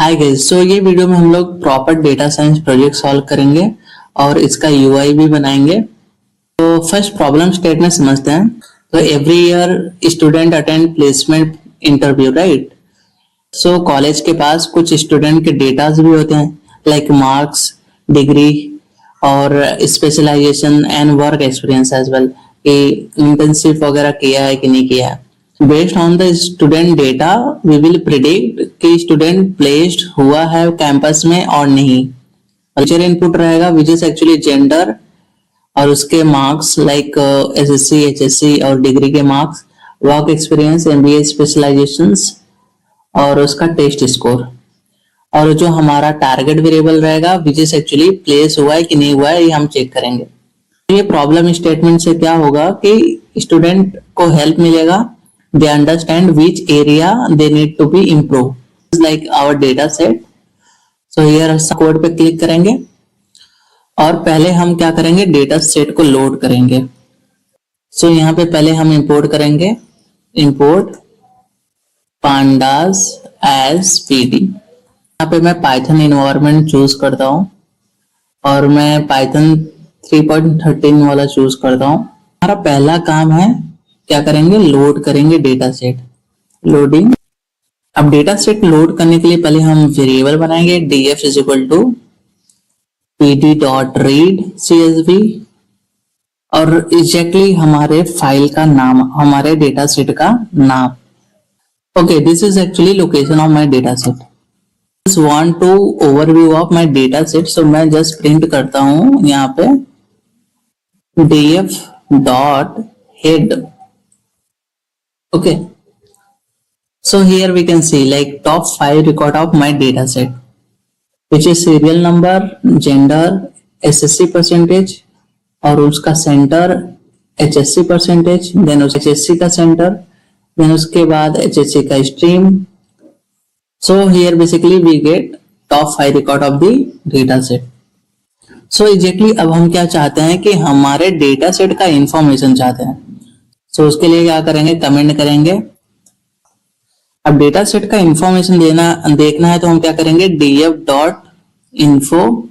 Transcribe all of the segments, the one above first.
Hi guys, सो ये video में हम लोग proper data science project solve करेंगे और इसका यूआई भी बनाएंगे। तो फर्स्ट प्रॉब्लम स्टेटमेंट समझते हैं। तो every year student attend placement interview, right. So college के पास कुछ स्टूडेंट के डेटास भी होते हैं, लाइक मार्क्स, डिग्री और specialisation and work experience as well, कि इंटर्नशिप वगैरह किया है कि नहीं किया है। Based on the student data, we will predict कि student placed हुआ है कैंपस में और नहीं। टीचर इनपुट रहेगा which is actually gender और उसके मार्क्स लाइक एसएससी, एचएससी और डिग्री के marks, work experience, MBA specialisations और उसका टेस्ट स्कोर। और जो हमारा टारगेट वेरिएबल रहेगा which is actually प्लेस हुआ है कि नहीं हुआ है, ये हम चेक करेंगे। ये प्रॉब्लम स्टेटमेंट से क्या होगा कि स्टूडेंट को हेल्प मिलेगा, they understand which area they need to be improved. It's like our data set. So here code पे क्लिक करेंगे और पहले हम क्या करेंगे, डेटा सेट को लोड करेंगे। So यहाँ पे पहले हम इंपोर्ट करेंगे, इंपोर्ट pandas as pd। यहाँ पे मैं पाइथन इन्वायरमेंट चूज करता हूँ और मैं पाइथन 3.13 वाला चूज करता हूँ। हमारा पहला काम है, क्या करेंगे, लोड करेंगे डेटा सेट, लोडिंग। अब डेटा सेट लोड करने के लिए पहले हम वेरिएबल बनाएंगे, df is equal to pd dot read csv और एग्जैक्टली हमारे फाइल का नाम, हमारे डेटा सेट का नाम। Okay, this is actually location of my data set. Just want to overview of my data set, so मैं just print करता हूं यहाँ पे df dot head. Okay, so here we can see like top 5 record of my data set, which is serial number, gender, SSC percentage और उसका centre HSC percentage, then उस HSC का centre, then उसके बाद HSC का stream. So here basically we get top 5 record of the data set. So exactly अब हम क्या चाहते हैं कि हमारे डेटा सेट का इंफॉर्मेशन चाहते हैं। तो उसके लिए क्या करेंगे, कमेंट करेंगे। अब डेटा सेट का इंफॉर्मेशन देखना है तो हम क्या करेंगे, df dot info.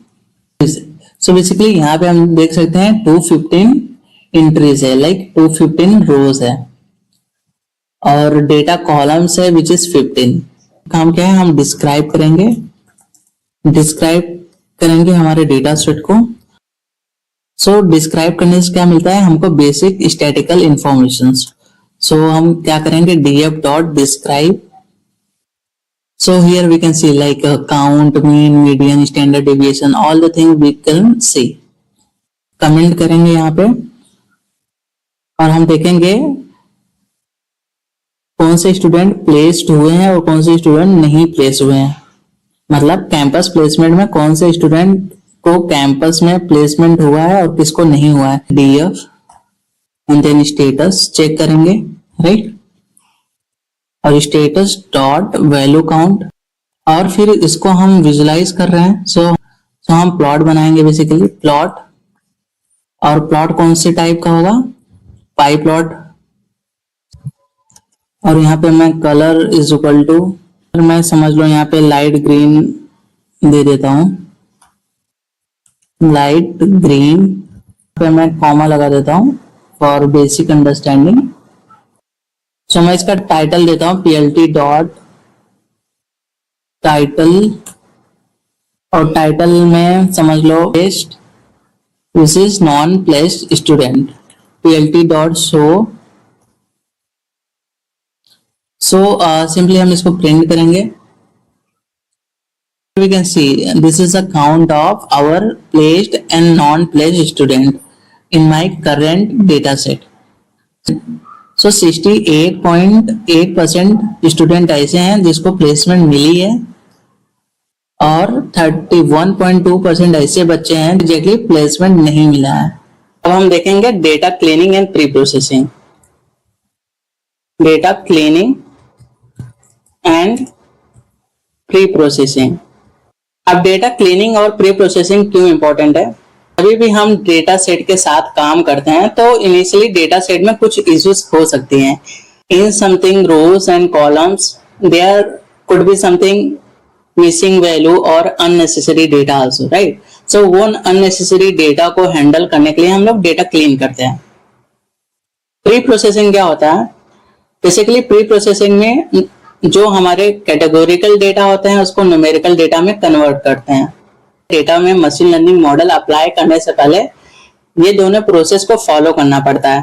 So basically यहाँ पे हम देख सकते हैं 215 एंट्रीज है, लाइक 215 रोज है और डेटा कॉलम्स है विच इज 15। काम क्या है, हम डिस्क्राइब करेंगे हमारे डेटा सेट को। सो डिस्क्राइब करने से क्या मिलता है हमको, बेसिक स्टैटिकल इंफॉर्मेशंस। सो हम क्या करेंगे, df dot describe. So here we can see like count, mean, median, standard deviation, all the thing we can see. Comment करेंगे यहाँ पे और हम देखेंगे कौन से स्टूडेंट प्लेस्ड हुए हैं और कौन से स्टूडेंट नहीं प्लेस हुए हैं। मतलब कैंपस प्लेसमेंट में कौन से स्टूडेंट को कैंपस में प्लेसमेंट हुआ है और किसको नहीं हुआ है। df and then status check करेंगे, राइट। और स्टेटस डॉट वैल्यू काउंट और फिर इसको हम विजुलाइज कर रहे हैं। सो हम प्लॉट बनाएंगे, बेसिकली प्लॉट। और प्लॉट कौन से टाइप का होगा, पाई प्लॉट। और यहाँ पे मैं कलर इज इक्वल टू, मैं समझ लो यहाँ पे लाइट ग्रीन दे देता हूं, लाइट ग्रीन पे मैं कॉमा लगा देता हूं फॉर बेसिक अंडरस्टैंडिंग। सो मैं इसका टाइटल देता हूं plt डॉट टाइटल और टाइटल में समझ लो placed, this is non placed student, plt dot show. So simply हम इसको प्रिंट करेंगे। We can see this is a count of our placed and non-placed student in my current data set. So 68.8% student ऐसे हैं जिसको placement मिली है और 31.2% ऐसे बच्चे हैं एग्जैक्टली प्लेसमेंट नहीं मिला है। अब हम देखेंगे data cleaning and pre processing. Data cleaning and pre processing. अब डेटा क्लीनिंग और प्री प्रोसेसिंग क्यों इंपॉर्टेंट है, अभी भी हम डेटा सेट के साथ काम करते हैं तो इनिशियली डेटा सेट में कुछ इश्यूज हो सकती हैं। In something rows and columns there could be something missing value और unnecessary data also, right. So वो अननेसेसरी डेटा को हैंडल करने के लिए हम लोग डेटा क्लीन करते हैं। प्री प्रोसेसिंग क्या होता है? बेसिकली प्री प्रोसेसिंग में जो हमारे कैटेगोरिकल डेटा होते हैं उसको न्यूमेरिकल डेटा में कन्वर्ट करते हैं। डेटा में मशीन लर्निंग मॉडल अप्लाई करने से पहले ये दोनों प्रोसेस को फॉलो करना पड़ता है,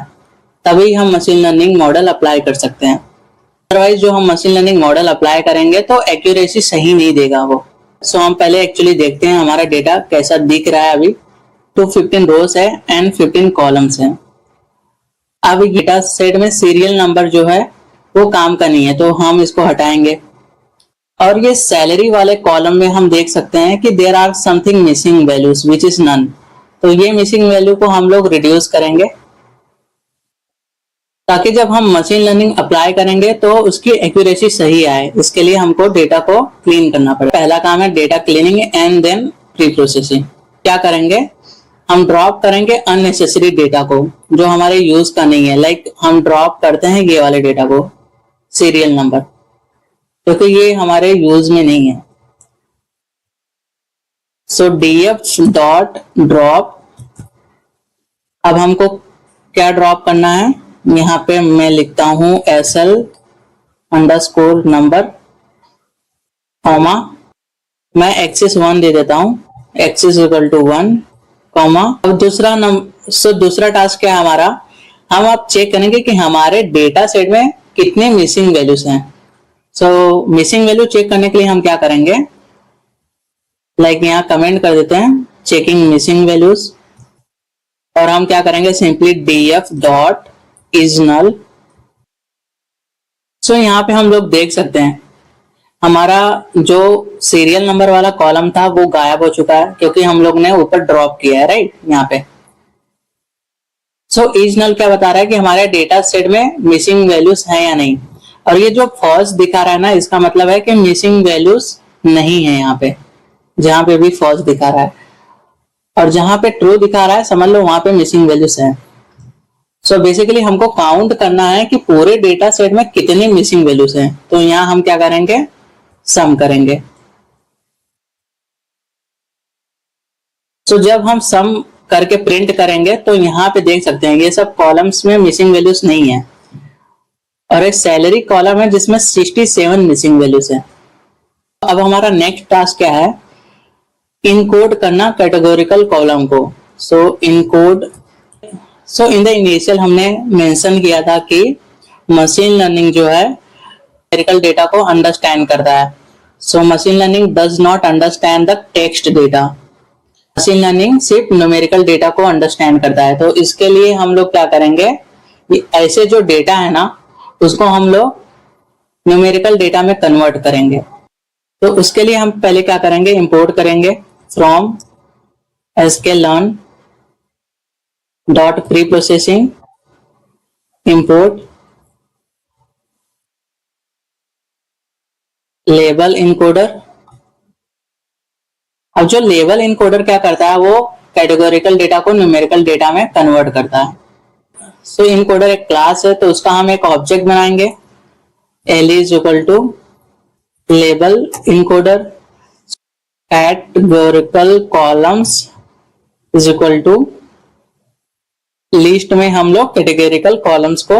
तभी हम मशीन लर्निंग मॉडल अप्लाई कर सकते हैं। अदरवाइज जो हम मशीन लर्निंग मॉडल अप्लाई करेंगे तो एक्यूरेसी सही नहीं देगा वो। सो हम पहले एक्चुअली देखते हैं हमारा डेटा कैसा दिख रहा है। अभी तो 15 रोज है एंड 15 कॉलम्स हैं। अभी डेटा सेट में सीरियल नंबर जो है वो काम का नहीं है, तो हम इसको हटाएंगे। और ये सैलरी वाले कॉलम में हम देख सकते हैं कि there are something missing values which is none. तो ये मिसिंग वैल्यू को हम लोग रिड्यूस करेंगे ताकि जब हम मशीन लर्निंग अप्लाई करेंगे तो उसकी एक्यूरेसी सही आए। इसके लिए हमको डेटा को क्लीन करना पड़ेगा। पहला काम है data cleaning and then preprocessing. क्या करेंगे? हम ड्रॉप करेंगे अननेसेसरी डेटा को जो हमारे यूज का नहीं है। लाइक हम ड्रॉप करते हैं ये वाले डेटा को, सीरियल नंबर, क्योंकि ये हमारे यूज में नहीं है। सो df डॉट ड्रॉप। अब हमको क्या ड्रॉप करना है? यहाँ पे मैं लिखता हूं SL अंडरस्कोर नंबर, कॉमा मैं एक्सिस 1 दे देता हूं, एक्सिस इक्वल टू 1, कॉमा। अब दूसरा टास्क क्या है हमारा? हम अब चेक करेंगे कि हमारे डेटा सेट में कितने मिसिंग वैल्यूज हैं। सो मिसिंग वैल्यू चेक करने के लिए हम क्या करेंगे? लाइक यहाँ कमेंट कर देते हैं चेकिंग मिसिंग वैल्यूज, और हम क्या करेंगे? Simply df dot is null. So यहाँ पे हम लोग देख सकते हैं हमारा जो सीरियल नंबर वाला कॉलम था वो गायब हो चुका है क्योंकि हम लोग ने ऊपर ड्रॉप किया है, राइट, यहाँ पे। सो इज नल क्या बता रहा है कि हमारे डेटा सेट में मिसिंग वैल्यूज है या नहीं। और ये जो फॉल्स दिखा रहा है ना, इसका मतलब है कि मिसिंग वैल्यूज नहीं है यहाँ पे। जहां पे भी फॉल्स दिखा रहा है और जहां पे ट्रू दिखा रहा है समझ लो वहां पे मिसिंग वैल्यूज है। सो बेसिकली हमको काउंट करना है कि पूरे डेटा सेट में कितनी मिसिंग वैल्यूज हैं। तो यहाँ हम क्या करेंगे? सम करेंगे। सो जब हम सम करके प्रिंट करेंगे तो यहाँ पे देख सकते हैं ये सब कॉलम्स में मिसिंग वैल्यूज नहीं है, और एक सैलरी कॉलम है जिसमें 67 मिसिंग वैल्यूज है। अब हमारा नेक्स्ट टास्क क्या है? इनकोड करना कैटेगोरिकल कॉलम को। So encode. So in the initial हमने मेंशन किया था कि मशीन लर्निंग जो है न्यूमेरिकल डेटा को अंडरस्टैंड करता है। So machine learning does not understand the text data. Machine learning सिर्फ न्यूमेरिकल डेटा को अंडरस्टैंड करता है। तो इसके लिए हम लोग क्या करेंगे? ऐसे जो डेटा है ना उसको हम लोग न्यूमेरिकल डेटा में कन्वर्ट करेंगे। तो उसके लिए हम पहले क्या करेंगे? इंपोर्ट करेंगे from sklearn dot pre processing import label encoder. अब जो लेबल इनकोडर क्या करता है? वो कैटेगोरिकल डेटा को न्यूमेरिकल डेटा में कन्वर्ट करता है। सो इनकोडर एक क्लास है तो उसका हम एक ऑब्जेक्ट बनाएंगे, l is equal to label encoder categorical columns is equal to list में हम लोग कैटेगोरिकल कॉलम्स को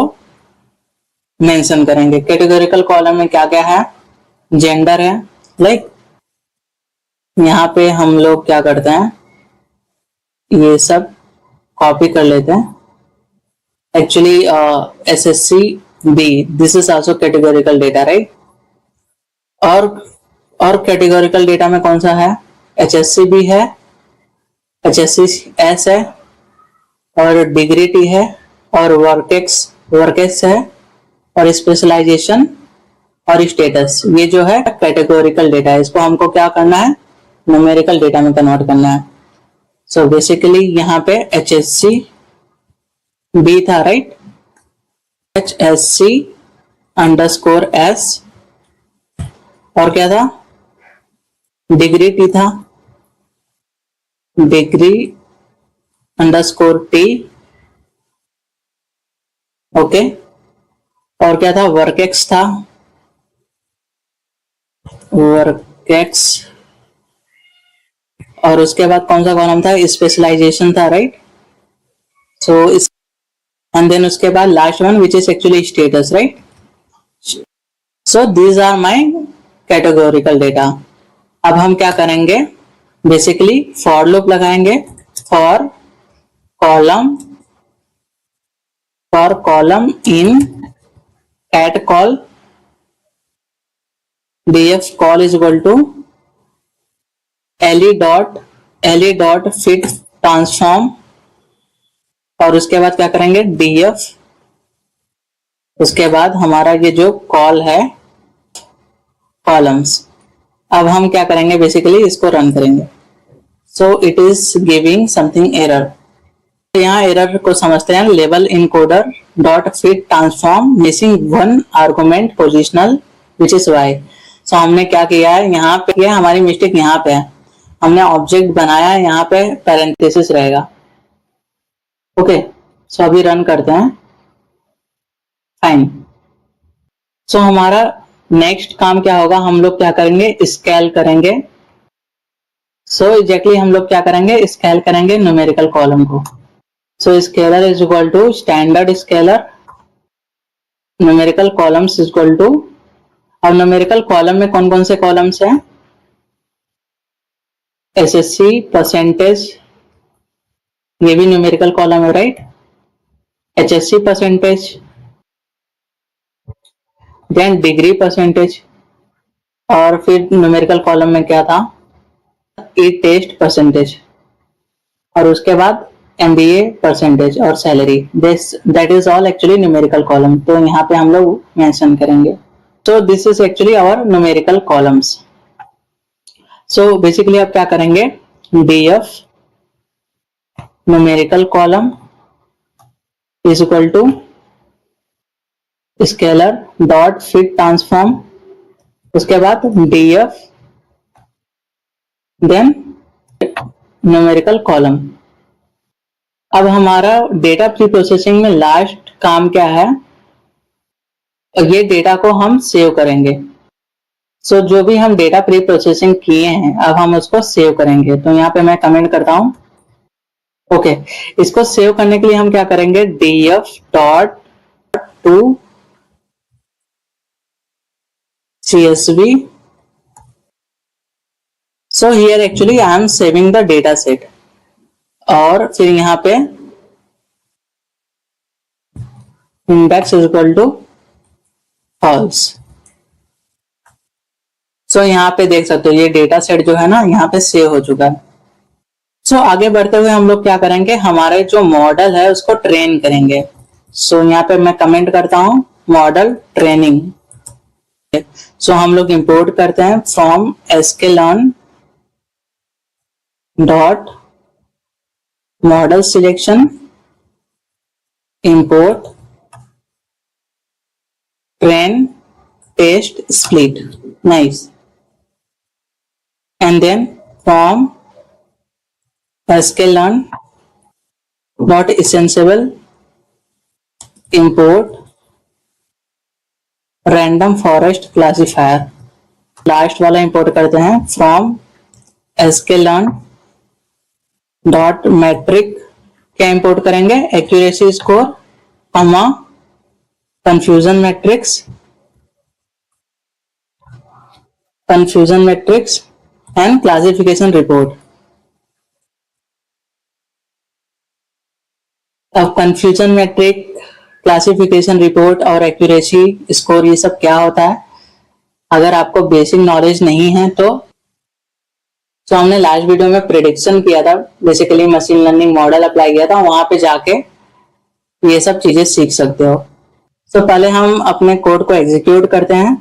मेंशन करेंगे। कैटेगोरिकल कॉलम में क्या क्या है? जेंडर है, लाइक यहाँ पे हम लोग क्या करते हैं? ये सब कॉपी कर लेते हैं। Actually SSC B this is also categorical data, right. और कैटेगोरिकल डेटा में कौन सा है? HSC B है, HSC S है, और डिग्री T है, और वर्केक्स है, और स्पेशलाइजेशन और स्टेटस। ये जो है कैटेगोरिकल डेटा है, इसको हमको क्या करना है? न्यूमेरिकल डेटा में कन्वर्ट करना है। सो बेसिकली यहाँ पे HSC B था, राइट, HSC अंडरस्कोर S, और क्या था? डिग्री T था, डिग्री अंडरस्कोर T, ओके। और क्या था? वर्केक्स था, गेट्स, और उसके बाद कौन सा कॉलम था, स्पेशलाइजेशन था, राइट। सो एंड देन उसके बाद last one which is actually status, right. So these are my categorical data. अब हम क्या करेंगे, बेसिकली फॉर लूप लगाएंगे for column in cat col df call is equal to le dot fit transform, और उसके बाद क्या करेंगे df, उसके बाद हमारा ये जो कॉल है कॉलम्स। अब हम क्या करेंगे, बेसिकली इसको रन करेंगे। So it is giving something error. यहाँ एरर को समझते हैं, level encoder dot fit transform missing one argument positional which is y। सो हमने क्या किया है, यहाँ पे किया, हमारी मिस्टेक यहाँ पे है, हमने ऑब्जेक्ट बनाया है, यहाँ पे पैरेंथेसिस रहेगा। ओके, सो अभी रन करते हैं, फाइन। सो हमारा नेक्स्ट काम क्या होगा, हम लोग क्या करेंगे, स्केल करेंगे। सो एग्जैक्टली हम लोग क्या करेंगे, स्केल करेंगे न्यूमेरिकल कॉलम को। So scaler is equal to standard scaler numerical columns is equal to, और न्यूमेरिकल कॉलम में कौन कौन से कॉलम्स हैं, एसएससी, परसेंटेज, ये भी न्यूमेरिकल कॉलम है, right. HSC percentage, then degree percentage, और फिर न्यूमेरिकल कॉलम में क्या था, ई टेस्ट परसेंटेज, और उसके बाद एमबीए परसेंटेज और salary. This that is all actually numerical column, तो यहाँ पे हम लोग मेंशन करेंगे। So this is actually our numerical columns. So basically आप क्या करेंगे, df numerical column is equal to scaler dot fit transform, उसके बाद df देन न्यूमेरिकल कॉलम। अब हमारा डेटा प्री प्रोसेसिंग में लास्ट काम क्या है, ये डेटा को हम सेव करेंगे। सो जो भी हम डेटा प्री प्रोसेसिंग किए हैं, अब हम उसको सेव करेंगे। तो यहाँ पे मैं कमेंट करता हूं, ओके। इसको सेव करने के लिए हम क्या करेंगे, df dot to csv। So here actually I am saving the data set, और फिर यहाँ पे index is equal to false. So यहाँ पे देख सकते हो ये डेटा सेट जो है ना, यहाँ पे सेव हो चुका है। सो आगे बढ़ते हुए हम लोग क्या करेंगे, हमारे जो मॉडल है उसको ट्रेन करेंगे। सो यहाँ पे मैं कमेंट करता हूं मॉडल ट्रेनिंग। सो हम लोग इंपोर्ट करते हैं from sklearn dot model selection import train test split, nice. And then from sklearn dot extensible import random forest classifier। Last वाला इंपोर्ट करते हैं फ्रॉम sklearn डॉट मैट्रिक, क्या इंपोर्ट करेंगे, accuracy score, comma confusion matrix and classification report. अब confusion metric, classification report और accuracy score, ये सब क्या होता है, अगर आपको बेसिक नॉलेज नहीं है तो हमने लास्ट वीडियो में प्रेडिक्शन किया था, basically machine learning model apply किया था, वहां पे जाके ये सब चीजें सीख सकते हो। तो पहले हम अपने कोड को एग्जीक्यूट करते हैं,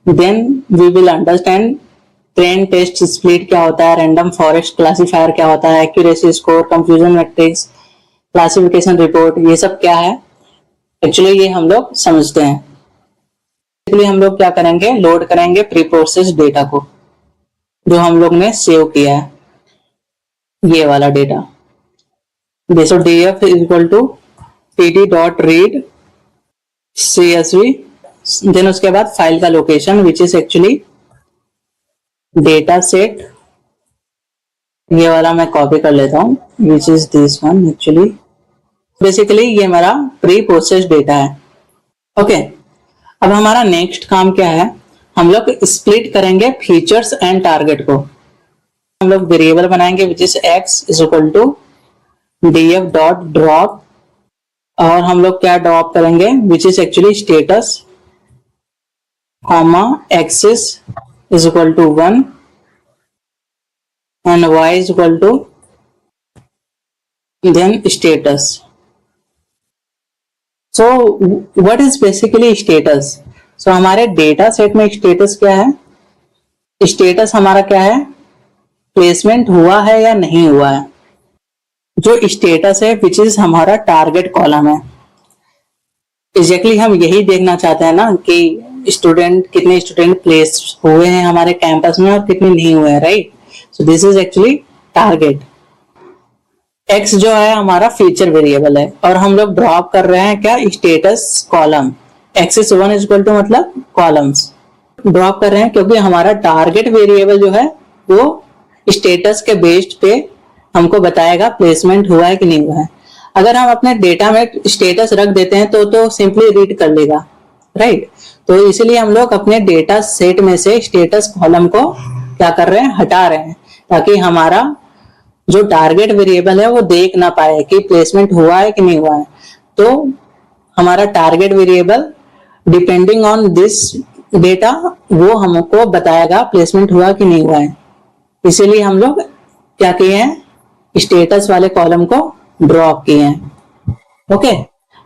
then we will understand train test split क्या होता है, रैंडम फॉरेस्ट क्लासिफायर क्या होता है, accuracy score, confusion matrix, classification report, ये सब क्या है एक्चुअली ये हम लोग समझते हैं। इसलिए हम लोग क्या करेंगे, लोड करेंगे प्री प्रोसेस डेटा को जो हम लोग ने सेव किया है, ये वाला डेटा। So df is equal to pd dot read csv, देन उसके बाद फाइल का location which is actually data set, ये वाला मैं कॉपी कर लेता हूँ, which is this one actually. Basically ये मेरा प्री प्रोसेस डेटा है। ओके, अब हमारा नेक्स्ट काम क्या है, हम लोग स्प्लिट करेंगे फीचर्स एंड टारगेट को। हम लोग वेरिएबल बनाएंगे which is X is equal to df dot drop, और हम लोग क्या ड्रॉप करेंगे which is actually status, comma axis is equal to 1 and y is equal to then status. So what is basically status? So हमारे data set में status क्या है? Status हमारा क्या है, प्लेसमेंट हुआ है या नहीं हुआ है। जो स्टेटस है विच इज हमारा टारगेट कॉलम है। एग्जैक्टली हम यही देखना चाहते हैं ना कि कितने स्टूडेंट प्लेस हुए हैं हमारे कैंपस में और कितने नहीं हुए हैं, right. So this is actually target. X जो है हमारा फीचर वेरिएबल है और हम लोग ड्रॉप कर रहे हैं क्या, status column. Axis 1 is equal to मतलब कॉलम्स ड्रॉप कर रहे हैं, क्योंकि हमारा टारगेट वेरिएबल जो है वो स्टेटस के बेस्ड पे हमको बताएगा प्लेसमेंट हुआ है कि नहीं हुआ है। अगर हम अपने डेटा में स्टेटस रख देते हैं तो सिंपली रीड कर लेगा, राइट। तो इसीलिए हम लोग अपने डेटा सेट में से स्टेटस कॉलम को क्या कर रहे हैं, हटा रहे हैं, ताकि हमारा जो टारगेट वेरिएबल है वो देख ना पाए कि प्लेसमेंट हुआ है कि नहीं हुआ है। तो हमारा target variable depending on this data वो हमको बताएगा प्लेसमेंट हुआ कि नहीं हुआ है। इसीलिए हम लोग क्या किए हैं, स्टेटस वाले कॉलम को ड्रॉप किए हैं। ओके,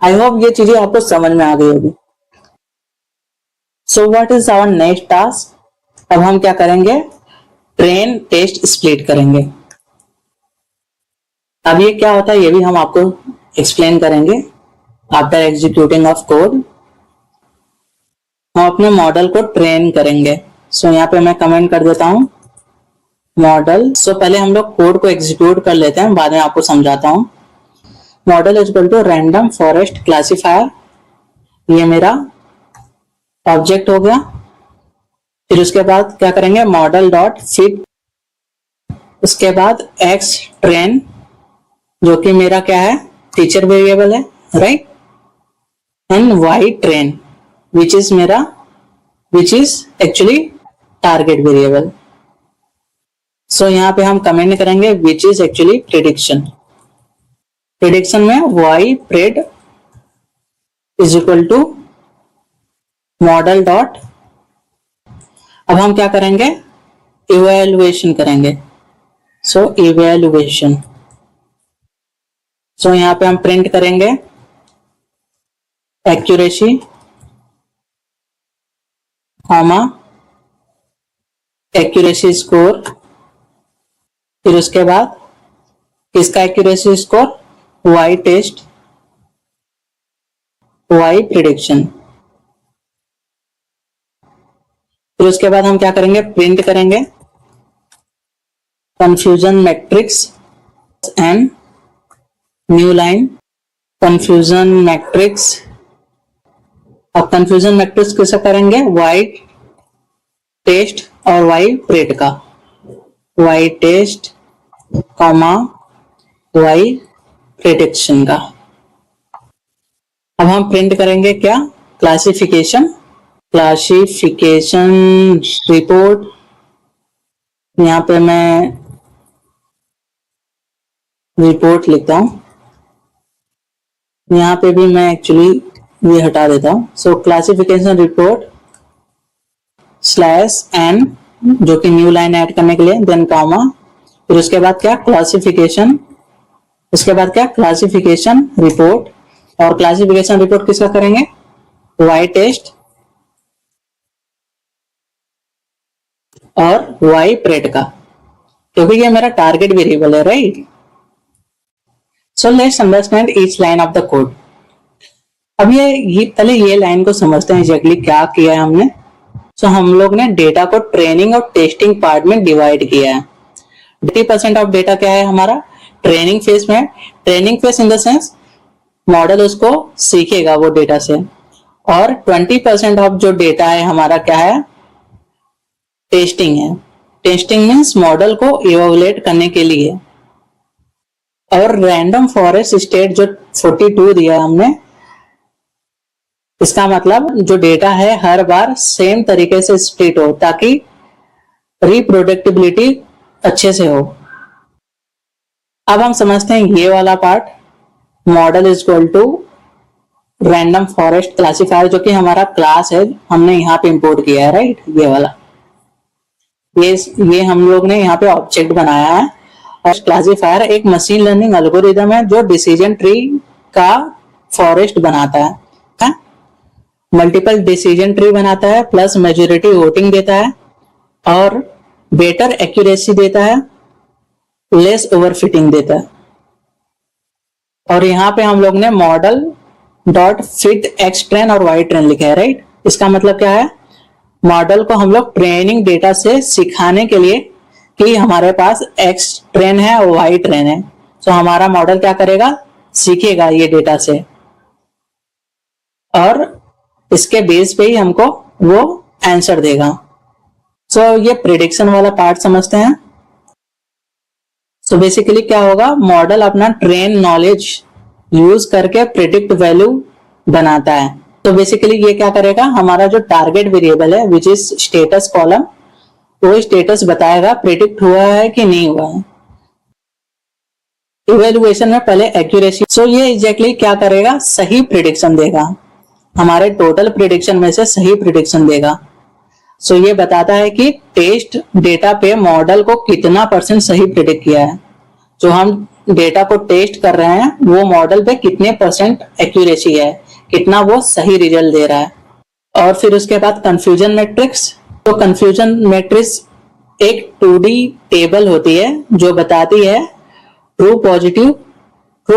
आई होप ये चीजें आपको समझ में आ गई होगी। So what is our next task? अब हम क्या करेंगे, ट्रेन टेस्ट स्प्लिट करेंगे। अब ये क्या होता है ये भी हम आपको एक्सप्लेन करेंगे आफ्टर एग्जीक्यूटिंग ऑफ कोड। हम अपने मॉडल को ट्रेन करेंगे। सो यहाँ पे मैं कमेंट कर देता हूं मॉडल। सो पहले हम लोग कोड को एग्जीक्यूट कर लेते हैं, बाद में आपको समझाता हूं। Model is equal to random forest classifier, ये मेरा ऑब्जेक्ट हो गया। फिर उसके बाद क्या करेंगे, मॉडल डॉट फिट, उसके बाद एक्स ट्रेन जो कि मेरा क्या है, फीचर वेरिएबल है, right, and Y train which is actually target variable. So यहाँ पे हम कमेंट करेंगे which is actually prediction. Prediction में Y pred is equal to model dot, अब हम क्या करेंगे, इवैल्यूएशन करेंगे। सो इवैल्यूएशन, सो यहाँ पे हम प्रिंट करेंगे एक्यूरेसी, कॉमा एक्यूरेसी स्कोर। फिर उसके बाद किसका accuracy score, Y test, Y prediction. फिर उसके बाद हम क्या करेंगे, प्रिंट करेंगे confusion matrix and new line confusion matrix. अब कंफ्यूजन मैट्रिक्स कैसे करेंगे, वाई टेस्ट और वाई प्रेड का, Y test comma Y prediction का। अब हम प्रिंट करेंगे क्या, क्लासिफिकेशन, क्लासिफिकेशन रिपोर्ट। यहाँ पे मैं रिपोर्ट लिखता हूं, यहाँ पे भी मैं एक्चुअली ये हटा देता हूं। So classification report slash N, जो कि न्यू लाइन ऐड करने के लिए, देन कॉमा, फिर उसके बाद क्या, क्लासिफिकेशन, उसके बाद क्या, क्लासिफिकेशन रिपोर्ट। और क्लासिफिकेशन रिपोर्ट किसका करेंगे, वाई टेस्ट और वाई प्रेड का, क्योंकि ये मेरा टारगेट वेरिएबल है, right. So let's understand each line of the code. अब ये पहले ये लाइन को समझते हैं एग्जैक्टली क्या किया है हमने। सो हम लोग ने डेटा को ट्रेनिंग और टेस्टिंग पार्ट में डिवाइड किया है। 80% ऑफ डेटा क्या है हमारा, ट्रेनिंग फेज में। Training phase in the sense model उसको सीखेगा वो डेटा से, और 20% ऑफ जो डेटा है हमारा क्या है, टेस्टिंग है। टेस्टिंग मीन्स मॉडल को इवैल्यूएट करने के लिए। और रैंडम फॉरेस्ट स्टेट जो 42 दिया हमने, इसका मतलब जो डेटा है हर बार सेम तरीके से स्प्लिट हो ताकि रिप्रोडक्टिबिलिटी अच्छे से हो। अब हम समझते हैं ये वाला part, model is equal to random forest classifier, जो कि हमारा क्लास है, हमने यहाँ पे इंपोर्ट किया है, राइट, ये वाला। ये हम लोग ने यहाँ पे ऑब्जेक्ट बनाया है। और क्लासिफायर एक मशीन लर्निंग एल्गोरिदम है जो डिसीजन ट्री का फॉरेस्ट बनाता है, मल्टीपल डिसीजन ट्री बनाता है, प्लस मेजॉरिटी वोटिंग देता है, और बेटर एक्यूरेसी देता है, लेस ओवरफिटिंग देता है। और यहाँ पे हम लोग ने model dot fit x train और वाई ट्रेन लिखा है, राइट। इसका मतलब क्या है, मॉडल को हम लोग ट्रेनिंग डेटा से सिखाने के लिए कि हमारे पास एक्स ट्रेन है और वाई ट्रेन है, तो हमारा मॉडल क्या करेगा, सीखेगा ये डेटा से, और इसके बेस पे ही हमको वो आंसर देगा। सो ये प्रिडिक्शन वाला पार्ट समझते हैं। सो बेसिकली क्या होगा, मॉडल अपना ट्रेन नॉलेज यूज करके प्रिडिक्ट वैल्यू बनाता है। तो बेसिकली ये क्या करेगा, हमारा जो टारगेट वेरिएबल है विच इज स्टेटस कॉलम, वो स्टेटस बताएगा प्रिडिक्ट हुआ है कि नहीं हुआ है। इवेल्युएशन में पहले एक्यूरेसी, सो ये एग्जैक्टली क्या करेगा, सही प्रिडिक्शन देगा, हमारे टोटल प्रिडिक्शन में से सही प्रिडिक्शन देगा। सो ये बताता है कि टेस्ट डेटा पे मॉडल को कितना % सही प्रिडिक्ट किया है, जो हम डेटा को टेस्ट कर रहे हैं वो मॉडल पे कितने % एक्यूरेसी है, कितना वो सही रिजल्ट दे रहा है। और फिर उसके बाद कंफ्यूजन मैट्रिक्स। तो कंफ्यूजन मैट्रिक्स एक 2D टेबल होती है जो बताती है true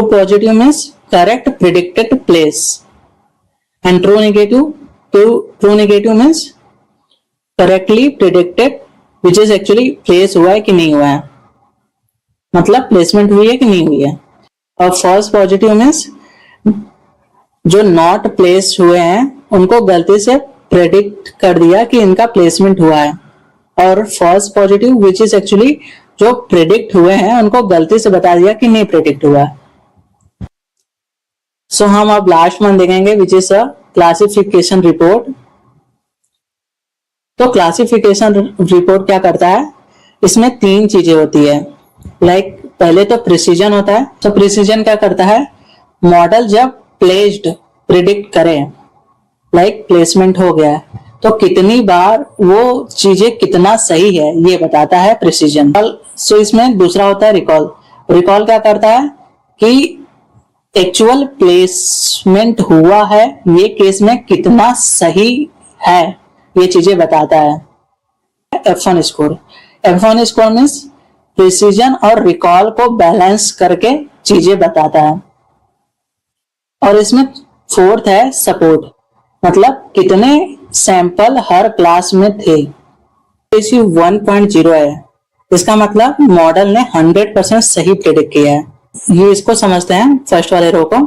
positive means correct predicted place, and true negative means correctly predicted which is actually place हुआ है कि नहीं हुआ है, मतलब प्लेसमेंट हुई है कि नहीं हुई है। और फॉल्स पॉजिटिव मीन्स जो नॉट प्लेस हुए हैं उनको गलती से प्रेडिक्ट कर दिया कि इनका प्लेसमेंट हुआ है। और false positive which is actually जो प्रेडिक्ट हुए हैं उनको गलती से बता दिया कि नहीं प्रेडिक्ट हुआ है। सो हम अब लास्ट में देखेंगे which is a classification report. तो क्लासिफिकेशन रिपोर्ट क्या करता है, इसमें 3 चीजें होती है। लाइक पहले तो प्रिसीजन होता है। तो प्रिसीजन क्या करता है, मॉडल जब प्लेस्ड प्रिडिक्ट करे, लाइक प्लेसमेंट हो गया, तो कितनी बार वो चीजें कितना सही है ये बताता है प्रिसीजन। सो इसमें दूसरा होता है रिकॉल। रिकॉल क्या करता है कि एक्चुअल प्लेसमेंट हुआ है ये केस में कितना सही है, ये चीजें बताता है। F1 स्कोर मीन्स प्रिसीजन और रिकॉल को बैलेंस करके चीजें बताता है। और इसमें 4th है सपोर्ट, मतलब कितने सैंपल हर क्लास में थे। इसी 1.0 है, इसका मतलब मॉडल ने 100% सही प्रेडिक्ट किया है। ये इसको समझते हैं फर्स्ट वाले रो को।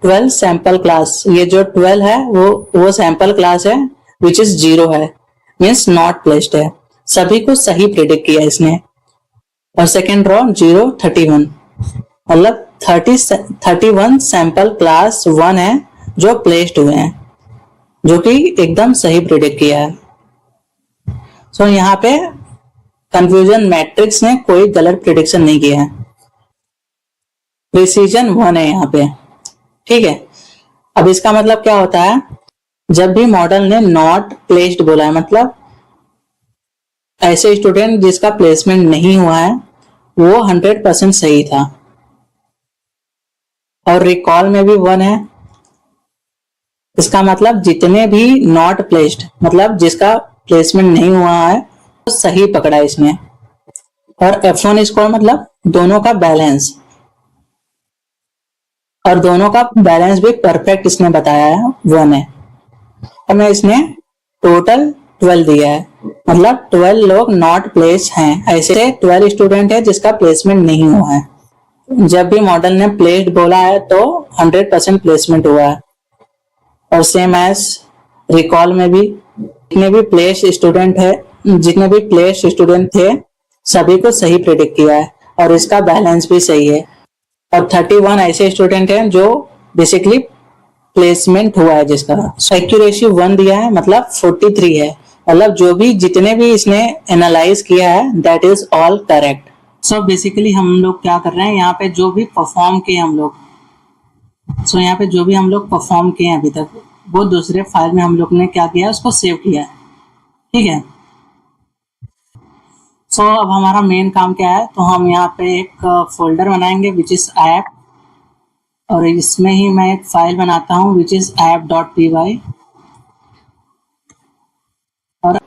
12 सैंपल क्लास, ये जो 12 है वो सैंपल क्लास है विच इज 0 है, मीन्स नॉट प्लेस्ड है, सभी को सही प्रेडिक्ट किया इसने। और सेकेंड रो 0 31, मतलब 31 सैंपल क्लास 1 है जो प्लेस्ड हुए हैं, जो कि एकदम सही प्रेडिक्ट किया है। सो यहाँ पे कंफ्यूजन मैट्रिक्स ने कोई गलत प्रेडिक्शन नहीं किया है, प्रिसीजन 1 है यहाँ पे, ठीक है। अब इसका मतलब क्या होता है, जब भी मॉडल ने नॉट प्लेस्ड बोला है, मतलब ऐसे स्टूडेंट जिसका प्लेसमेंट नहीं हुआ है वो 100% सही था। और रिकॉल में भी 1 है, इसका मतलब जितने भी नॉट प्लेस्ड, मतलब जिसका प्लेसमेंट नहीं हुआ है तो सही पकड़ा इसने। और F1 स्कोर मतलब दोनों का बैलेंस, और दोनों का बैलेंस भी परफेक्ट इसने बताया है, 1 है। और मैं इसने टोटल 12 दिया है, मतलब 12 लोग नॉट प्लेस हैं, ऐसे 12 स्टूडेंट है जिसका प्लेसमेंट नहीं हुआ है। जब भी मॉडल ने प्लेस्ड बोला है तो 100% प्लेसमेंट हुआ है। और सेम एज रिकॉल में भी जितने भी प्लेस्ड स्टूडेंट है जितने भी प्लेस्ड स्टूडेंट थे सभी को सही प्रेडिक्ट किया है और इसका बैलेंस भी सही है। और 31 ऐसे स्टूडेंट हैं जो बेसिकली प्लेसमेंट हुआ है जिसका एक्यूरेसी 1 दिया है, मतलब 43 है, मतलब जो भी जितने भी इसने एनालाइज किया है that is all correct. So basically हम लोग क्या कर रहे हैं यहाँ पे जो भी परफॉर्म किए हम लोग, यहाँ पे जो भी हम लोग परफॉर्म किए हैं अभी तक वो दूसरे फाइल में हम लोग ने क्या किया है उसको सेव किया है, ठीक है। अब हमारा मेन काम क्या है, तो हम यहाँ पे एक फोल्डर बनाएंगे विच इज ऐप, और इसमें ही मैं एक फाइल बनाता हूँ विच इज app.py। और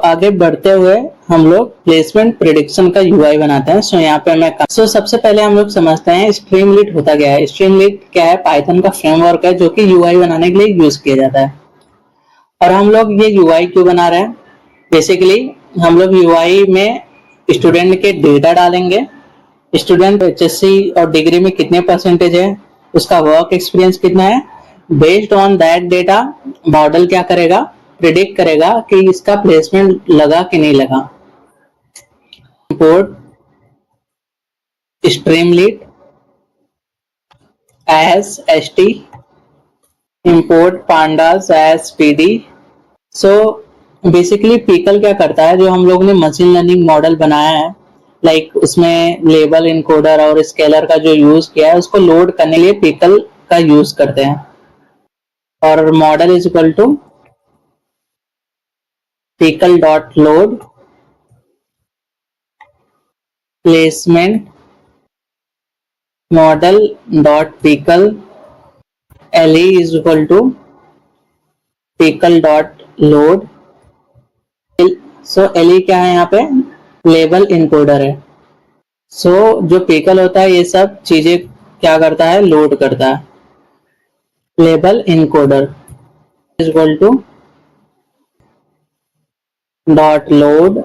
आगे बढ़ते हुए हम लोग प्लेसमेंट प्रेडिक्शन का यूआई बनाते हैं। यहाँ पे मैं सबसे पहले हम लोग समझते हैं स्ट्रीमलीट होता क्या है। स्ट्रीमलीट क्या है, पाइथन का फ्रेमवर्क है जो कि यूआई बनाने के लिए यूज किया जाता है। और हम लोग ये यूआई क्यों बना रहे हैं, बेसिकली हम लोग यूआई में स्टूडेंट के डेटा डालेंगे, स्टूडेंट एचएससी और डिग्री में कितने परसेंटेज है, उसका वर्क एक्सपीरियंस कितना है, based on that data model क्या करेगा, प्रिडिक्ट करेगा कि इसका प्लेसमेंट लगा कि नहीं लगा। Import Streamlit as st, import pandas as pd। Basically pickle क्या करता है, जो हम लोग ने मशीन लर्निंग मॉडल बनाया है लाइक उसमें लेबल इनकोडर और स्केलर का जो यूज किया है उसको लोड करने के लिए पिकल का यूज करते हैं। और model is equal to pickle dot load placement model dot pickle le is equal to pickle dot load. le क्या है यहाँ पे, लेबल इनकोडर है। जो पिकल होता है ये सब चीजें क्या करता है, लोड करता है। Label encoder is equal to dot load,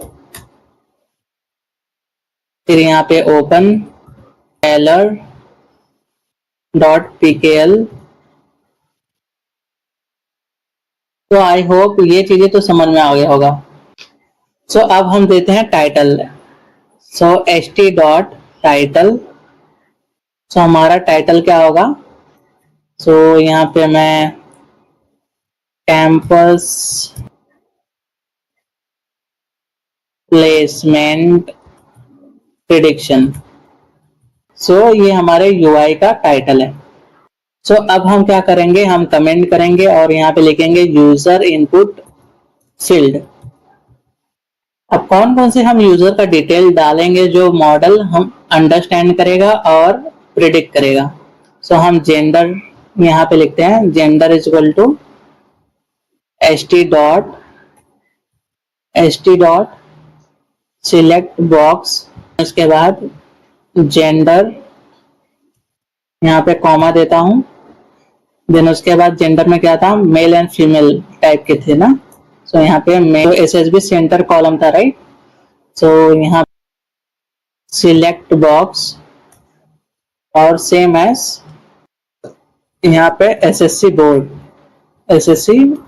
फिर यहाँ पे ओपन एलर डॉट pkl। तो आई होप ये चीजें तो समझ में आ गया होगा। अब हम देते हैं टाइटल। st डॉट टाइटल, हमारा टाइटल क्या होगा, यहाँ पे मैं कैंपस प्लेसमेंट प्रेडिक्शन। ये हमारे यूआई का टाइटल है। अब हम क्या करेंगे, हम कमेंट करेंगे और यहाँ पे लिखेंगे यूजर इनपुट फील्ड। अब कौन कौन से हम यूजर का डिटेल डालेंगे जो मॉडल हम अंडरस्टैंड करेगा और प्रिडिक्ट करेगा। हम जेंडर यहाँ पे लिखते हैं, gender is equal to st dot select box, उसके बाद जेंडर यहाँ पे कॉमा देता हूँ, देन उसके बाद जेंडर में क्या था, मेल एंड फीमेल टाइप के थे ना। यहाँ पे मेल एसएसबी सेंटर कॉलम था, राइट। यहाँ सिलेक्ट बॉक्स और सेम एज यहाँ पे एसएससी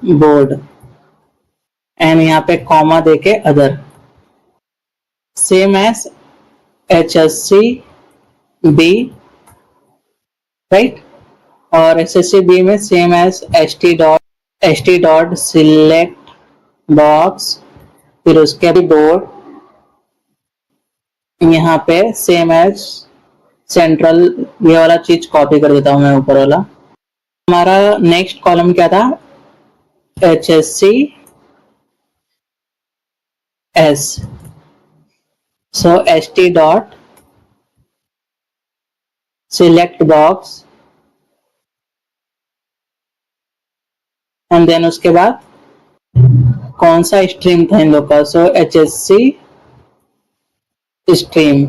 बोर्ड एंड यहाँ पे कॉमा देके other, same as HSC B, right. और HSC बी में same as st dot select box, फिर उसके भी बोर्ड, यहाँ पे सेम एज सेंट्रल। ये वाला चीज कॉपी कर देता हूँ मैं ऊपर वाला। हमारा नेक्स्ट कॉलम क्या था, HSC S, st dot select box and then उसके बाद कौन सा स्ट्रीम था इन लोग का, HSC स्ट्रीम,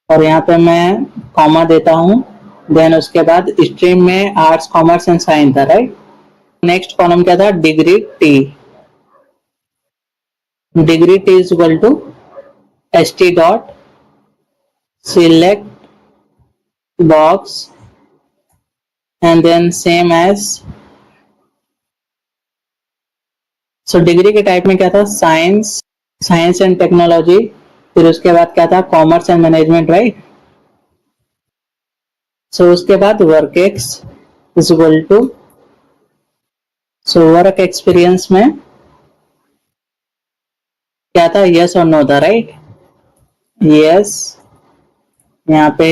और यहाँ पे मैं कॉमा देता हूँ, देन उसके बाद स्ट्रीम में आर्ट्स कॉमर्स एंड साइंस था, राइट। नेक्स्ट कॉलम क्या था, degree T is equal to st dot select box and then same as so degree के टाइप में क्या था, साइंस एंड टेक्नोलॉजी, फिर उसके बाद क्या था, commerce and management, right. So उसके बाद work ex is equal to, so work experience में क्या था, यस और नो था, राइट। यस, यहाँ पे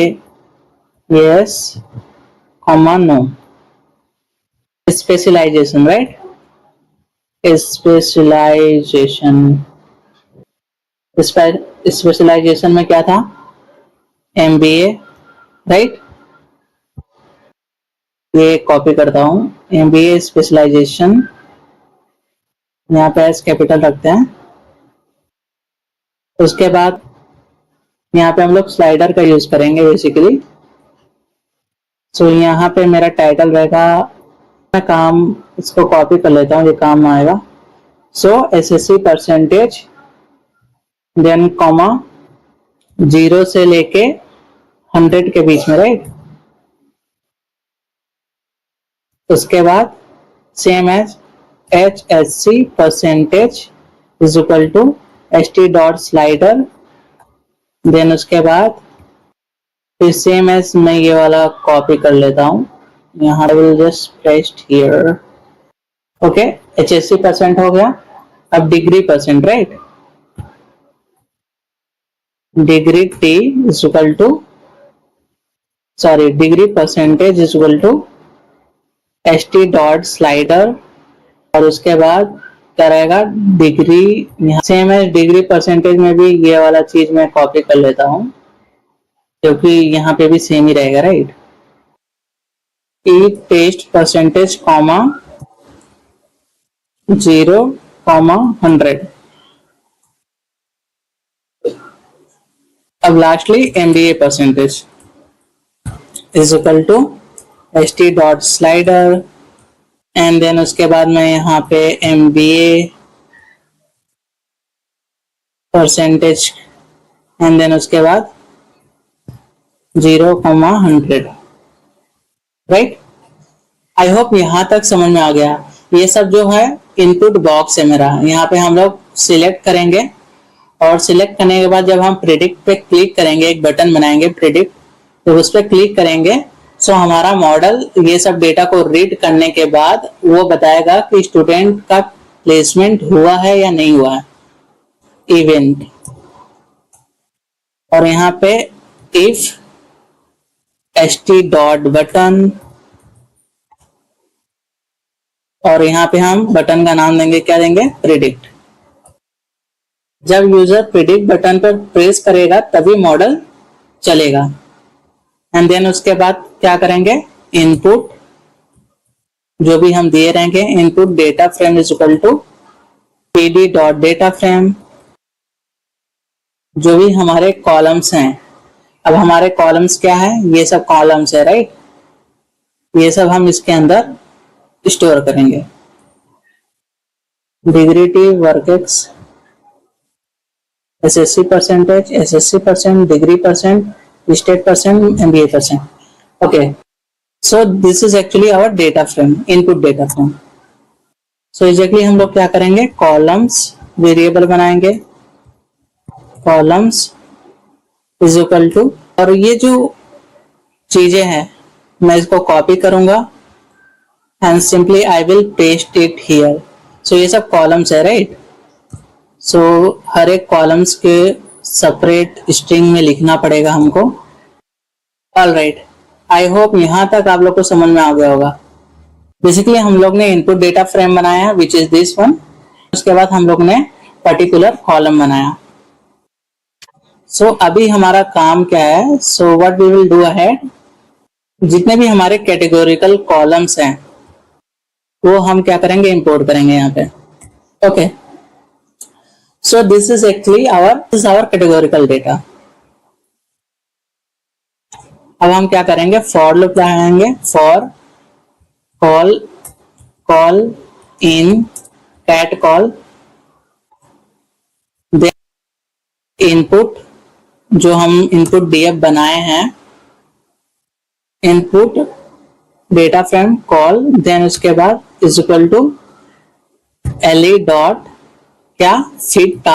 yes comma no, specialisation, right, specialisation, specialisation में क्या था, एमबीए, राइट। ये कॉपी करता हूँ, एमबीए स्पेशलाइजेशन, यहाँ पे एस कैपिटल रखते हैं। उसके बाद यहाँ पे हम लोग स्लाइडर का यूज करेंगे बेसिकली। सो यहाँ पे मेरा टाइटल रहेगा, मैं काम इसको कॉपी कर लेता हूँ, ये काम आएगा। सो एसएससी परसेंटेज, देन कॉमा 0 से लेके 100 के बीच में, राइट। उसके बाद same as HSC percentage is equal to ST dot slider, then उसके बाद फिर सेम एज मैं ये वाला कॉपी कर लेता हूँ, यहाँ will just paste here, okay. HSC percent हो गया, अब degree percent, right. Degree T is equal to, sorry, degree percentage is equal to ST dot slider, और उसके बाद क्या रहेगा, डिग्री, सेम है डिग्री परसेंटेज में भी ये वाला चीज मैं कॉपी कर लेता हूँ, क्योंकि यहाँ पे भी सेम ही रहेगा, right. E test percentage comma 0 comma 100। अब lastly MBA percentage is equal to ST dot slider, and then उसके बाद मैं यहाँ पे MBA परसेंटेज, एंड देन उसके बाद 0,100, राइट। आई होप यहाँ तक समझ में आ गया। ये सब जो है इनपुट बॉक्स है मेरा, यहाँ पे हम लोग सिलेक्ट करेंगे, और सिलेक्ट करने के बाद जब हम प्रेडिक्ट पे क्लिक करेंगे, एक बटन बनाएंगे प्रेडिक्ट, तो उस पर क्लिक करेंगे, सो हमारा मॉडल ये सब डेटा को रीड करने के बाद वो बताएगा कि स्टूडेंट का प्लेसमेंट हुआ है या नहीं हुआ है, इवेंट। और यहाँ पे इफ ST डॉट बटन, और यहाँ पे हम बटन का नाम देंगे, क्या देंगे, प्रेडिक्ट। जब यूजर प्रेडिक्ट बटन पर प्रेस करेगा तभी मॉडल चलेगा, एंड देन उसके बाद क्या करेंगे, इनपुट जो भी हम दिए रहेंगे, input data frame is equal to PD dot data frame, जो भी हमारे कॉलम्स हैं। अब हमारे कॉलम्स क्या है, ये सब कॉलम्स है, राइट। ये सब हम इसके अंदर स्टोर करेंगे, degree T, work ex, SSC percentage, SSC percent, degree percent, state percent, MBA percent, okay. So this is actually our data frame, input data frame. So exactly हम लोग क्या करेंगे, कॉलम्स वेरिएबल बनाएंगे, कॉलम्स इज इक्वल टू, और ये जो चीजें हैं मैं इसको कॉपी करूंगा, and simply I will paste it here. So ये सब कॉलम्स है, राइट। सो हर एक कॉलम्स के सेपरेट स्ट्रिंग में लिखना पड़ेगा हमको। ऑल राइट, आई होप यहाँ तक आप लोग को समझ में आ गया होगा। बेसिकली हम लोग ने इनपुट डेटा फ्रेम बनाया विच इज दिस वन, उसके बाद हम लोग ने पर्टिकुलर कॉलम बनाया। सो अभी हमारा काम क्या है, so what we will do ahead, जितने भी हमारे कैटेगोरिकल कॉलम्स हैं वो हम क्या करेंगे, इंपोर्ट करेंगे यहाँ पे, okay. So this is actually our categorical data. अब हम क्या करेंगे, फॉर लूप लगाएंगे, for col in cat col, then input जो हम इनपुट DF बनाए हैं, input data frame col, then उसके बाद is equal to LE dot क्या fit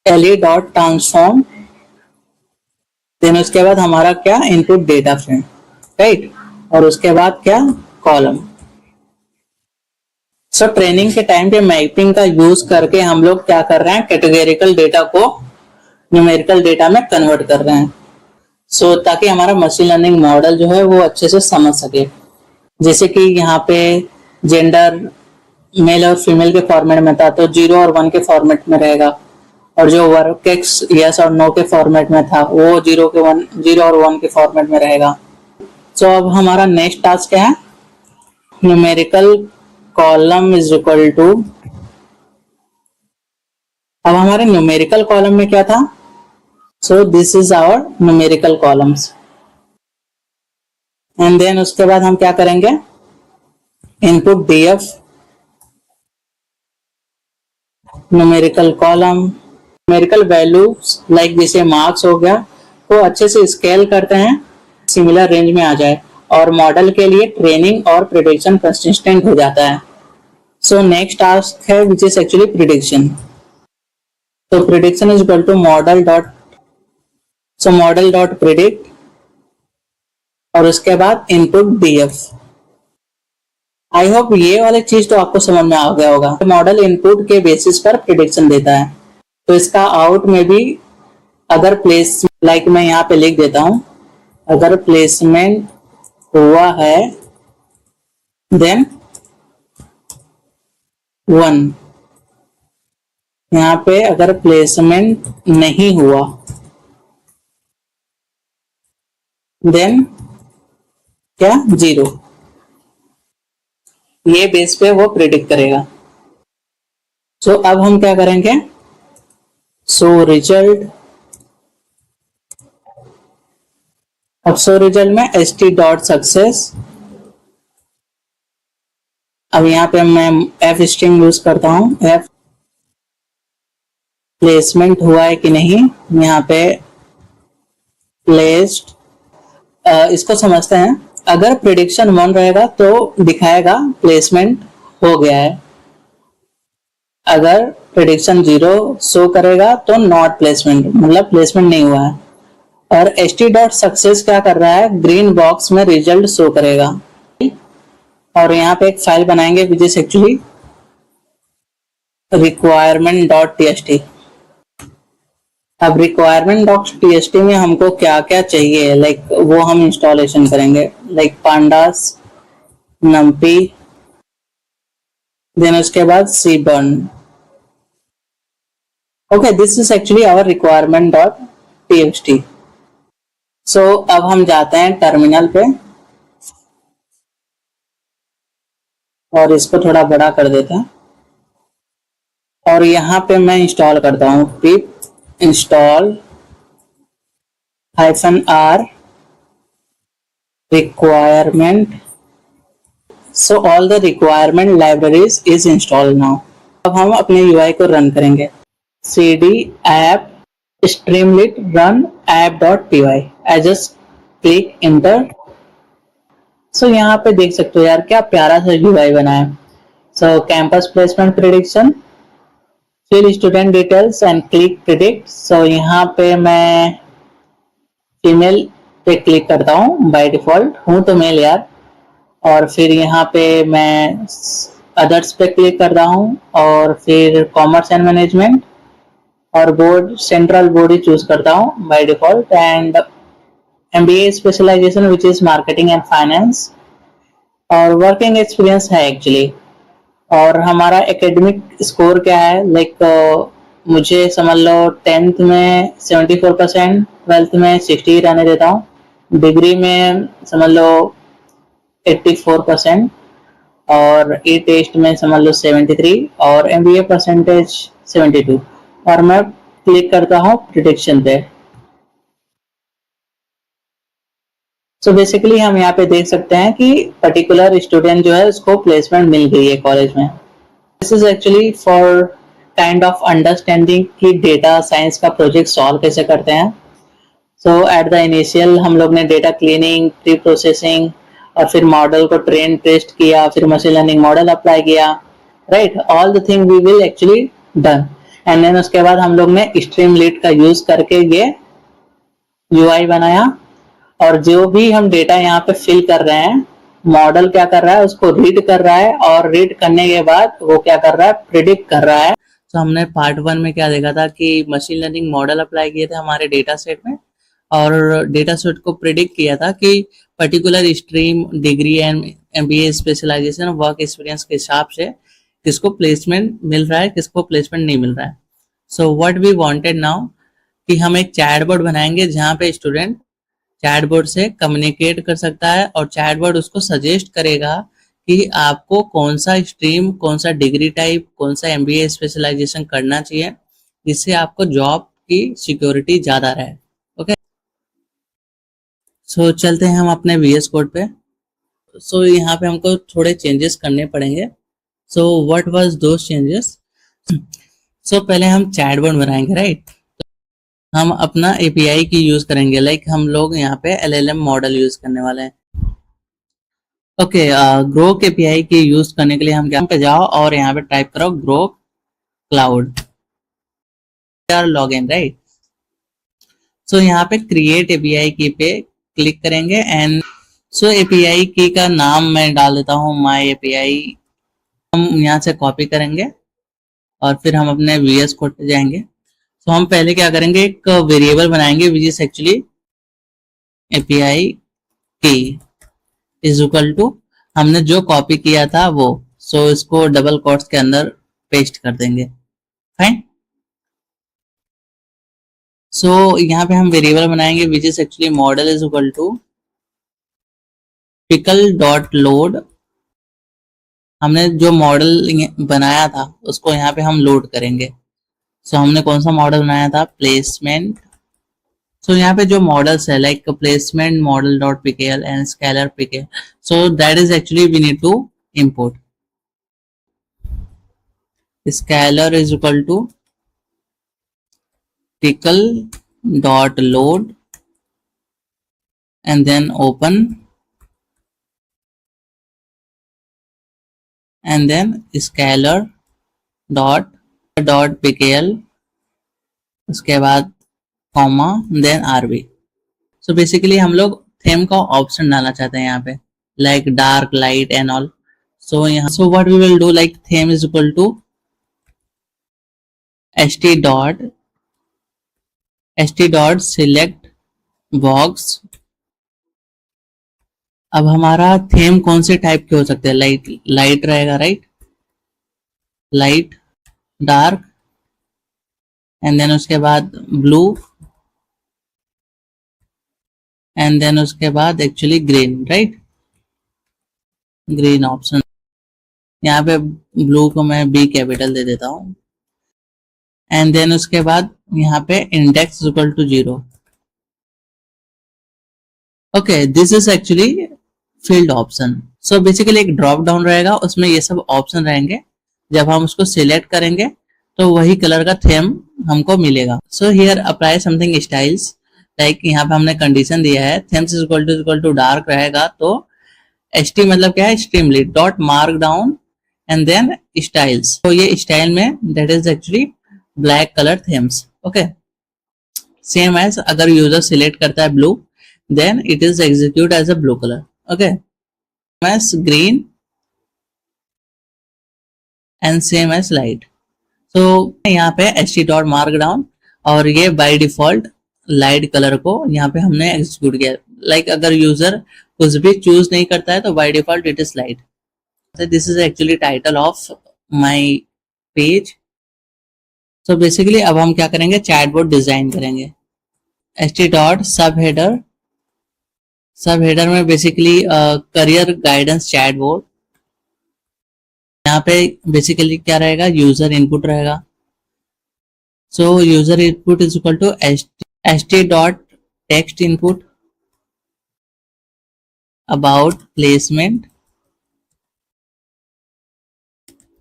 LE dot transform, then उसके बाद हमारा क्या इनपुट डेटा फ्रेम, राइट, और उसके बाद क्या कॉलम। सो ट्रेनिंग के टाइम पे मैपिंग का यूज करके हम लोग क्या कर रहे हैं, कैटेगोरिकल डेटा को न्यूमेरिकल डेटा में कन्वर्ट कर रहे हैं। सो ताकि हमारा मशीन लर्निंग मॉडल जो है वो अच्छे से समझ सके। जैसे कि यहाँ पे जेंडर मेल और फीमेल के फॉर्मेट में था तो 0 और 1 के फॉर्मेट में रहेगा, और जो वर्क एक्स यस और नो के फॉर्मेट में था वो 0 और 1 के फॉर्मेट में रहेगा। सो अब हमारा नेक्स्ट टास्क क्या है, numerical column is equal to, अब हमारे न्यूमेरिकल कॉलम में क्या था, so this is our numerical columns, and then उसके बाद हम क्या करेंगे, input DF numerical column, numerical values like जैसे मार्क्स हो गया तो अच्छे से स्केल करते हैं सिमिलर रेंज में आ जाए, और मॉडल के लिए ट्रेनिंग और प्रिडिक्शन कंसिस्टेंट हो जाता है। सो नेक्स्ट टास्क है विच इज एक्चुअली प्रिडिक्शन। तो prediction is equal to model dot predict, और उसके बाद इनपुट डीएफ। आई होप ये वाली चीज तो आपको समझ में आ गया होगा। मॉडल इनपुट के बेसिस पर प्रिडिक्शन देता है, तो इसका आउट में भी अगर प्लेस लाइक मैं यहाँ पे लिख देता हूं, अगर प्लेसमेंट हुआ है देन 1, यहाँ पे अगर प्लेसमेंट नहीं हुआ देन क्या 0, ये बेस पे वो प्रिडिक्ट करेगा। सो अब हम क्या करेंगे, सो रिजल्ट, अब सो रिजल्ट में st डॉट सक्सेस, अब यहाँ पे मैं f स्ट्रिंग यूज करता हूँ, f प्लेसमेंट हुआ है कि नहीं, यहाँ पे प्लेस्ड, इसको समझते हैं। अगर प्रिडिक्शन 1 रहेगा तो दिखाएगा प्लेसमेंट हो गया है, अगर प्रिडिक्शन 0 शो करेगा तो नॉट प्लेसमेंट, मतलब प्लेसमेंट नहीं हुआ है। और st डॉट सक्सेस क्या कर रहा है, ग्रीन बॉक्स में रिजल्ट शो करेगा। और यहाँ पे एक फाइल बनाएंगे which is actually requirement dot txt। अब रिक्वायरमेंट डॉट txt में हमको क्या क्या चाहिए, लाइक वो हम इंस्टॉलेशन करेंगे, लाइक पांडास, नम्पी, देन उसके बाद Seaborn. Okay, this is actually our requirement dot txt। So अब हम जाते हैं टर्मिनल पे और इसको थोड़ा बड़ा कर देते हैं, और यहाँ पे मैं इंस्टॉल करता हूँ pip install -r requirement, so all the requirement libraries is installed now। अब हम अपने UI को रन करेंगे, cd app streamlit run app.py, I just click enter। सो यहाँ पे देख सकते हो यार क्या प्यारा सा UI बना है। So campus placement prediction, fill student details and click predict. So यहाँ पे मैं फीमेल पे क्लिक करता हूँ, बाय डिफॉल्ट हूँ तो मेल यार, और फिर यहाँ पे मैं अदर्स पे क्लिक करता हूँ, और फिर कॉमर्स एंड मैनेजमेंट और बोर्ड, सेंट्रल बोर्ड ही चूज करता हूँ by default, and MBA specialisation which is marketing and finance, और वर्किंग एक्सपीरियंस है एक्चुअली। और हमारा एकेडमिक स्कोर क्या है, लाइक मुझे समझ लो 10th में 74%, 12th में 60 रहने देता हूँ, डिग्री में समझ लो 84%, और ई टेस्ट में समझ लो 73, और MBA परसेंटेज 72, और मैं क्लिक करता हूँ प्रिडिक्शन पे। सो बेसिकली हम यहाँ पे देख सकते हैं कि पर्टिकुलर स्टूडेंट जो है उसको प्लेसमेंट मिल गई है कॉलेज में। This is actually for kind of understanding कि डेटा साइंस का प्रोजेक्ट सॉल्व कैसे करते हैं। सो एट द इनिशियल हम लोग ने डेटा क्लीनिंग, प्री प्रोसेसिंग, और फिर मॉडल को ट्रेन टेस्ट किया, फिर मशीन लर्निंग मॉडल अप्लाई किया, right, all the thing we will actually done. And then उसके बाद हम लोग ने स्ट्रीमलीट का यूज करके ये यूआई बनाया, और जो भी हम डेटा यहाँ पे फिल कर रहे हैं, मॉडल क्या कर रहा है, उसको रीड कर रहा है, और रीड करने के बाद वो क्या कर रहा है, प्रिडिक्ट कर रहा है। तो हमने पार्ट 1 में क्या देखा था कि मशीन लर्निंग मॉडल अप्लाई किए थे हमारे डेटा सेट में, और डेटा सेट को प्रिडिक्ट किया था कि particular stream, degree and MBA specialisation, work experience के हिसाब से किसको प्लेसमेंट मिल रहा है, किसको प्लेसमेंट नहीं मिल रहा है। So what we wanted now कि हम एक चैटबॉट बनाएंगे जहाँ पे स्टूडेंट चैटबॉट से कम्युनिकेट कर सकता है, और चैटबॉट उसको सजेस्ट करेगा कि आपको कौन सा स्ट्रीम, कौन सा डिग्री टाइप, कौन सा एमबीए स्पेशलाइजेशन करना चाहिए, जिससे आपको जॉब की सिक्योरिटी ज़्यादा रहे। ओके, सो चलते हैं हम अपने वीएस कोड पे। सो यहाँ पे हमको थोड़े चेंजेस करने पड़ेंगे। So what was those changes? So पहले हम चैटबॉट बनाएंगे, राइट। हम अपना एपीआई की यूज करेंगे, लाइक हम लोग यहाँ पे एलएलएम मॉडल यूज करने वाले हैं। ओके, ग्रोक एपीआई की यूज करने के लिए हम यहाँ पे जाओ और यहाँ पे टाइप करो Groq cloud log in, right. So यहाँ पे क्रिएट एपीआई की पे क्लिक करेंगे, एंड सो एपीआई की का नाम मैं डाल देता हूँ माई एपीआई। हम यहाँ से कॉपी करेंगे और फिर हम अपने वीएस कोड पे जाएंगे। तो हम पहले क्या करेंगे, एक वेरिएबल बनाएंगे विच इज एक्चुअली एपीआई की इज इक्वल टू हमने जो कॉपी किया था वो, सो इसको डबल कोट्स के अंदर पेस्ट कर देंगे। फाइन। सो यहाँ पे हम वेरिएबल बनाएंगे which is actually model is equal to pickle dot load. हमने जो मॉडल बनाया था उसको यहाँ पे हम लोड करेंगे। सो हमने कौन सा मॉडल बनाया था, प्लेसमेंट। सो यहाँ पे जो मॉडल्स है like placement model dot pkl and scaler pkl, so that is actually we need to import. Scaler is equal to pickle dot load and then open and then scalar dot pkl, उसके बाद comma then RB. So basically हम लोग theme का option डालना चाहते हैं यहाँ पे, like dark, light and all. So यहाँ so what we will do, like theme is equal to st dot select box. अब हमारा थीम कौन से टाइप के हो सकते हैं, लाइट रहेगा, right, light, dark, and then उसके बाद ब्लू, एंड देन उसके बाद actually green, right, green option. यहाँ पे ब्लू को मैं बी कैपिटल दे देता हूँ, एंड देन उसके बाद यहाँ पे index equal to 0। Okay, this is actually field option. So basically एक ड्रॉप डाउन रहेगा, उसमें ये सब ऑप्शन रहेंगे। जब हम उसको सिलेक्ट करेंगे तो वही कलर का थीम हमको मिलेगा। So here apply something styles, like यहाँ पे हमने कंडीशन दिया है themes is equal to dark रहेगा, तो st मतलब क्या है, Streamlit dot markdown and then styles. तो ये स्टाइल में that is actually black colour themes. Okay, same as अगर यूजर सिलेक्ट करता है blue, then it is execute as a blue color. Okay, as green and same as light. So यहाँ पे st dot mark down, और ये by default light colour को यहाँ पे हमने एग्जीक्यूट किया। लाइक अगर यूजर कुछ भी चूज नहीं करता है तो by default it is light. So this is actually title of my page. So basically अब हम क्या करेंगे, चैटबॉट डिजाइन करेंगे। st dot सब हेडर में बेसिकली करियर गाइडेंस चैटबॉट। यहाँ पे बेसिकली क्या रहेगा, यूजर इनपुट रहेगा। सो user input is equal to st dot text input about placement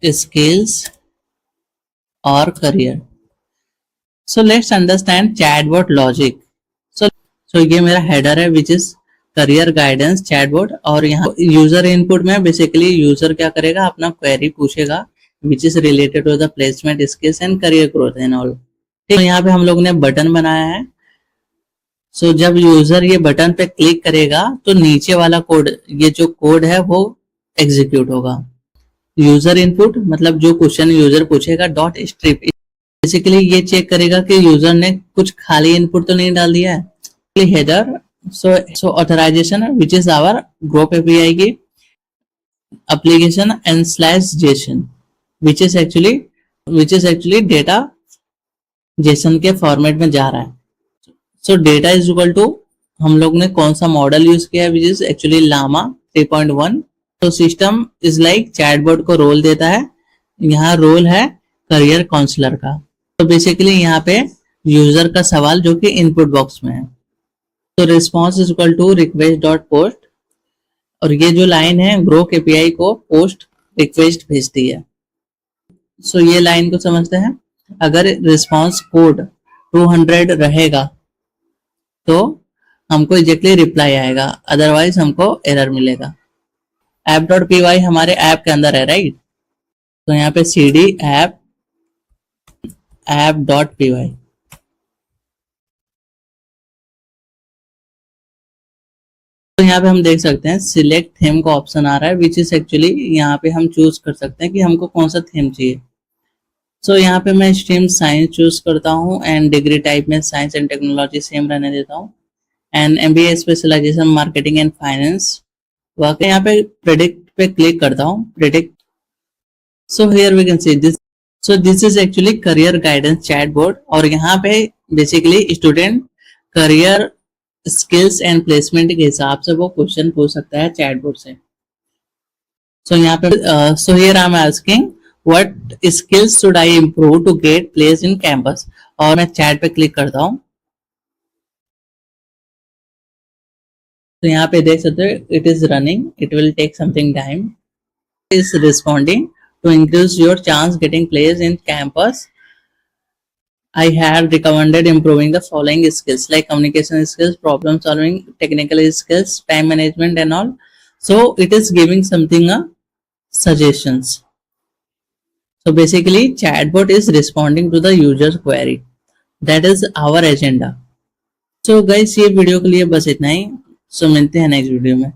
skills और career. So let's understand chatbot logic. So ये मेरा हेडर है which is career guidance chatbot, और यहाँ यूजर इनपुट में बेसिकली यूजर क्या करेगा, अपना क्वेरी पूछेगा which is related to the placement skills and career growth and all. तो यहाँ पे हम लोग ने बटन बनाया है। सो जब यूजर ये बटन पे क्लिक करेगा तो नीचे वाला कोड, ये जो कोड है वो एग्जीक्यूट होगा। यूजर इनपुट मतलब जो क्वेश्चन यूजर पूछेगा डॉट स्ट्रिप, बेसिकली ये चेक करेगा कि यूजर ने कुछ खाली इनपुट तो नहीं डाल दिया है। Header so authorization which is our group API की application and slash JSON which is actually data JSON के फॉर्मेट में जा रहा है। सो डेटा इज इक्वल टू हम लोग ने कौन सा मॉडल यूज किया है विच इज एक्चुअली लामा 3.1। तो सिस्टम इज लाइक चैटबॉट को रोल देता है, यहाँ रोल है करियर काउंसलर का। तो बेसिकली यहाँ पे यूजर का सवाल जो कि इनपुट बॉक्स में है। तो response is equal to request dot post, और ये जो लाइन है ग्रो एपीआई को पोस्ट रिक्वेस्ट भेजती है। सो ये लाइन को समझते हैं। अगर रिस्पॉन्स कोड 200 रहेगा तो हमको एग्जैक्टली रिप्लाई आएगा, अदरवाइज हमको एरर मिलेगा। ऐप डॉट पी वाई हमारे ऐप के अंदर है, राइट। तो यहाँ पे cd app dot P Y. तो यहाँ पे हम देख सकते हैं सिलेक्ट थीम का ऑप्शन आ रहा है विच इज एक्चुअली यहाँ पे हम चूज कर सकते हैं कि हमको कौन सा थीम चाहिए। सो यहाँ पे मैं स्ट्रीम साइंस चूज करता हूँ एंड डिग्री टाइप में साइंस एंड टेक्नोलॉजी सेम रहने देता हूँ and MBA specialisation marketing and finance. वाकई यहाँ पे प्रेडिक्ट पे क्लिक करता हूँ, predict. So here we can see this. So this is actually career guidance chatbot, और यहाँ पे basically student career skills and placement के हिसाब से वो क्वेश्चन पूछ सकता है चैटबॉट से। सो यहाँ पे so here I am asking what skills should I improve to get place in campus, और मैं चैट पे क्लिक करता हूँ। तो यहाँ पे देख सकते हो it is running, it will take something time. Is responding to increase your chance getting place in campus. I had recommended improving the following skills like communication skills, problem solving, technical skills, time management and all. So it is giving something suggestions. So basically chatbot is responding to the user's query. That is our agenda. So guys ये video के लिए बस इतना ही। So मिलते हैं next video में।